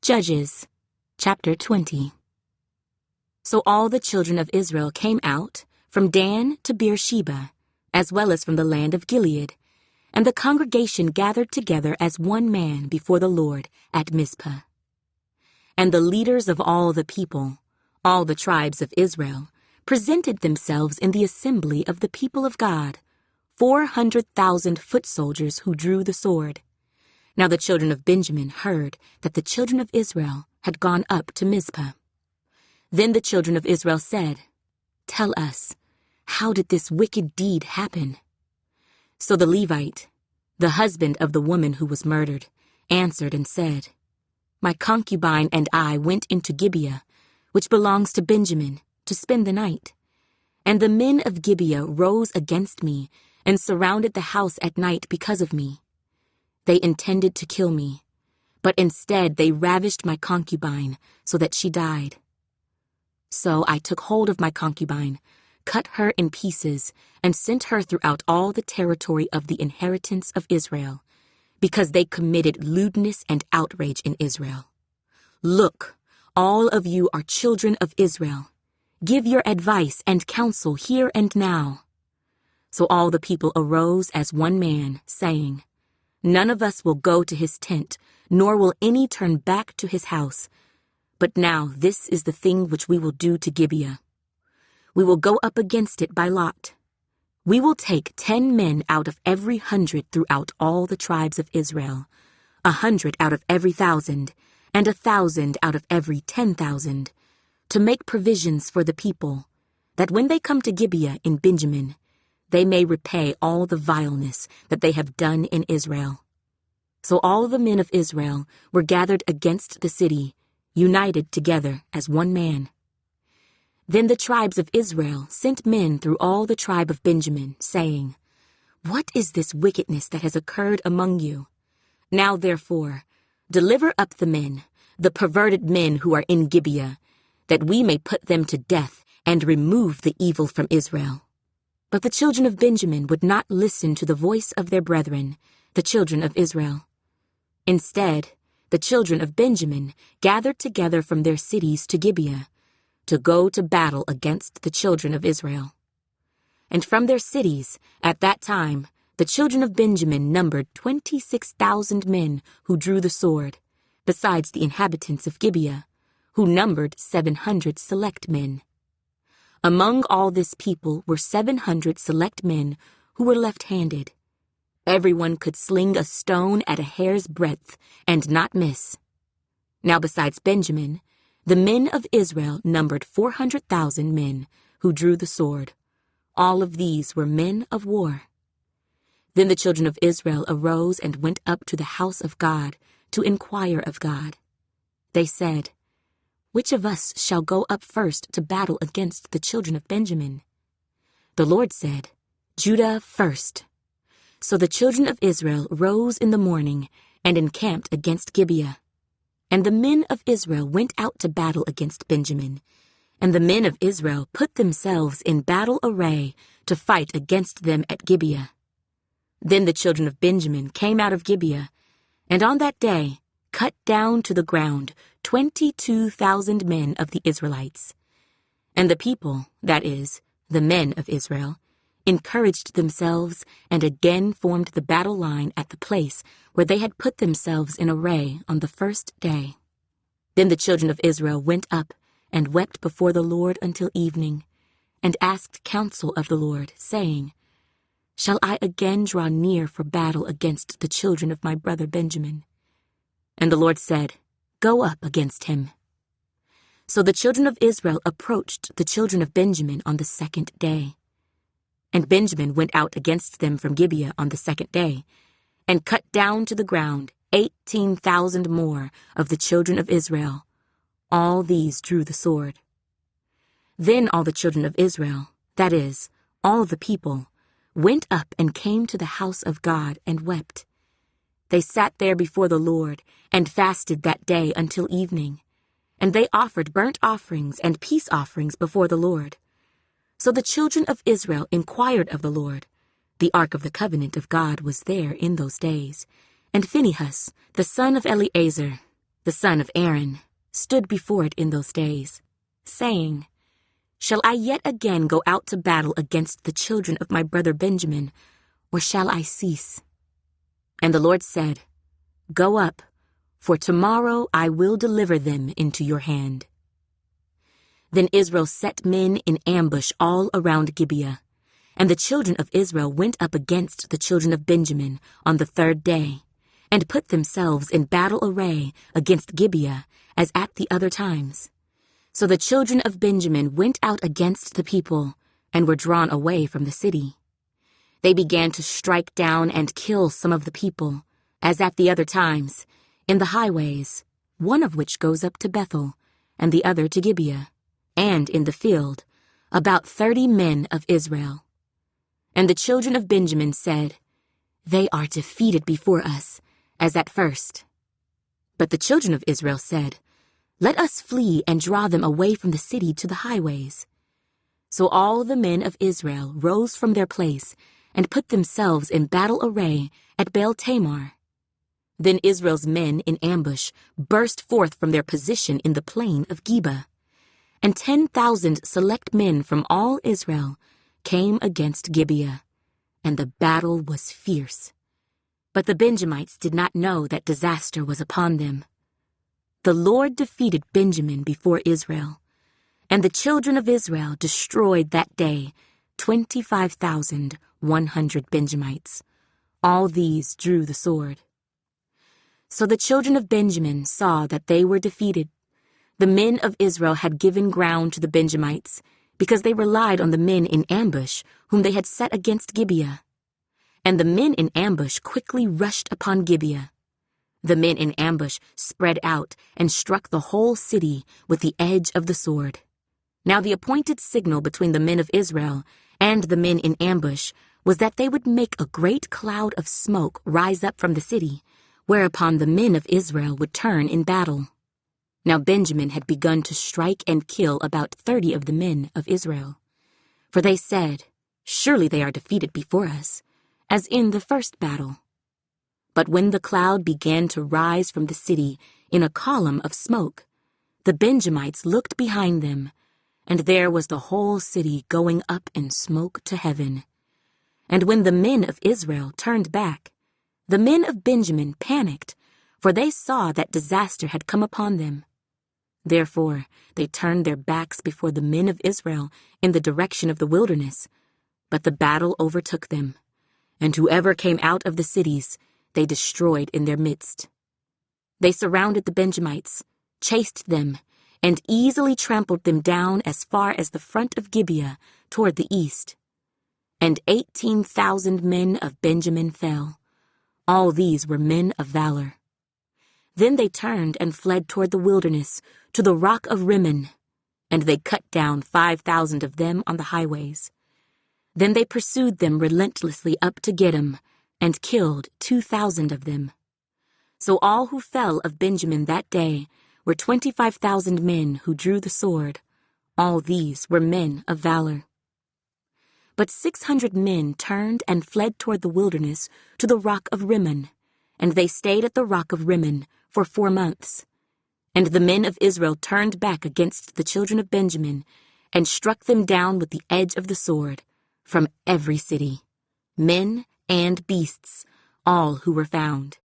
Judges, chapter 20. So all the children of Israel came out, from Dan to Beersheba, as well as from the land of Gilead, and the congregation gathered together as one man before the Lord at Mizpah. And the leaders of all the people, all the tribes of Israel, presented themselves in the assembly of the people of God, 400,000 foot soldiers who drew the sword. Now the children of Benjamin heard that the children of Israel had gone up to Mizpah. Then the children of Israel said, "Tell us, how did this wicked deed happen?" So the Levite, the husband of the woman who was murdered, answered and said, "My concubine and I went into Gibeah, which belongs to Benjamin, to spend the night. And the men of Gibeah rose against me and surrounded the house at night because of me. They intended to kill me, but instead they ravished my concubine so that she died. So I took hold of my concubine, cut her in pieces, and sent her throughout all the territory of the inheritance of Israel, because they committed lewdness and outrage in Israel. Look, all of you are children of Israel. Give your advice and counsel here and now." So all the people arose as one man, saying, "None of us will go to his tent, nor will any turn back to his house. But now this is the thing which we will do to Gibeah. We will go up against it by lot. We will take 10 men out of every 100 throughout all the tribes of Israel, 100 out of every 1,000, and 1,000 out of every 10,000, to make provisions for the people, that when they come to Gibeah in Benjamin, they may repay all the vileness that they have done in Israel." So all the men of Israel were gathered against the city, united together as one man. Then the tribes of Israel sent men through all the tribe of Benjamin, saying, "What is this wickedness that has occurred among you? Now therefore, deliver up the men, the perverted men who are in Gibeah, that we may put them to death and remove the evil from Israel." But the children of Benjamin would not listen to the voice of their brethren, the children of Israel. Instead, the children of Benjamin gathered together from their cities to Gibeah, to go to battle against the children of Israel. And from their cities, at that time, the children of Benjamin numbered 26,000 men who drew the sword, besides the inhabitants of Gibeah, who numbered 700 select men. Among all this people were 700 select men who were left-handed. Everyone could sling a stone at a hair's breadth and not miss. Now besides Benjamin, the men of Israel numbered 400,000 men who drew the sword. All of these were men of war. Then the children of Israel arose and went up to the house of God to inquire of God. They said, "Which of us shall go up first to battle against the children of Benjamin?" The Lord said, "Judah first." So the children of Israel rose in the morning and encamped against Gibeah. And the men of Israel went out to battle against Benjamin. And the men of Israel put themselves in battle array to fight against them at Gibeah. Then the children of Benjamin came out of Gibeah, and on that day cut down to the ground 22,000 men of the Israelites. And the people, that is, the men of Israel, encouraged themselves and again formed the battle line at the place where they had put themselves in array on the first day. Then the children of Israel went up and wept before the Lord until evening, and asked counsel of the Lord, saying, "Shall I again draw near for battle against the children of my brother Benjamin?" And the Lord said, "Go up against him." So the children of Israel approached the children of Benjamin on the second day. And Benjamin went out against them from Gibeah on the second day, and cut down to the ground 18,000 more of the children of Israel. All these drew the sword. Then all the children of Israel, that is, all the people, went up and came to the house of God and wept. They sat there before the Lord and fasted that day until evening, and they offered burnt offerings and peace offerings before the Lord. So the children of Israel inquired of the Lord. The ark of the covenant of God was there in those days, and Phinehas, the son of Eleazar, the son of Aaron, stood before it in those days, saying, Shall I yet again go out to battle against the children of my brother Benjamin, or shall I cease? And the Lord said, Go up, for tomorrow I will deliver them into your hand. Then Israel set men in ambush all around Gibeah, and the children of Israel went up against the children of Benjamin on the third day, and put themselves in battle array against Gibeah as at the other times. So the children of Benjamin went out against the people, and were drawn away from the city. They began to strike down and kill some of the people, as at the other times, in the highways, one of which goes up to Bethel, and the other to Gibeah, and in the field, about 30 men of Israel. And the children of Benjamin said, They are defeated before us, as at first. But the children of Israel said, Let us flee and draw them away from the city to the highways. So all the men of Israel rose from their place and put themselves in battle array at Baal-Tamar. Then Israel's men in ambush burst forth from their position in the plain of Geba, and 10,000 select men from all Israel came against Gibeah, and the battle was fierce. But the Benjamites did not know that disaster was upon them. The Lord defeated Benjamin before Israel, and the children of Israel destroyed that day 25,100 Benjamites. All these drew the sword. So the children of Benjamin saw that they were defeated. The men of Israel had given ground to the Benjamites, because they relied on the men in ambush whom they had set against Gibeah. And the men in ambush quickly rushed upon Gibeah. The men in ambush spread out and struck the whole city with the edge of the sword. Now the appointed signal between the men of Israel and the men in ambush was that they would make a great cloud of smoke rise up from the city, whereupon the men of Israel would turn in battle. Now Benjamin had begun to strike and kill about 30 of the men of Israel. For they said, Surely they are defeated before us, as in the first battle. But when the cloud began to rise from the city in a column of smoke, the Benjamites looked behind them, and there was the whole city going up in smoke to heaven. And when the men of Israel turned back, the men of Benjamin panicked, for they saw that disaster had come upon them. Therefore they turned their backs before the men of Israel in the direction of the wilderness, but the battle overtook them, and whoever came out of the cities they destroyed in their midst. They surrounded the Benjamites, chased them, and easily trampled them down as far as the front of Gibeah toward the east. And 18,000 men of Benjamin fell. All these were men of valor. Then they turned and fled toward the wilderness, to the rock of Rimmon, and they cut down 5,000 of them on the highways. Then they pursued them relentlessly up to Gidom, and killed 2,000 of them. So all who fell of Benjamin that day were 25,000 men who drew the sword. All these were men of valor. But 600 men turned and fled toward the wilderness to the rock of Rimmon, and they stayed at the rock of Rimmon for 4 months. And the men of Israel turned back against the children of Benjamin, and struck them down with the edge of the sword, from every city, men and beasts, all who were found.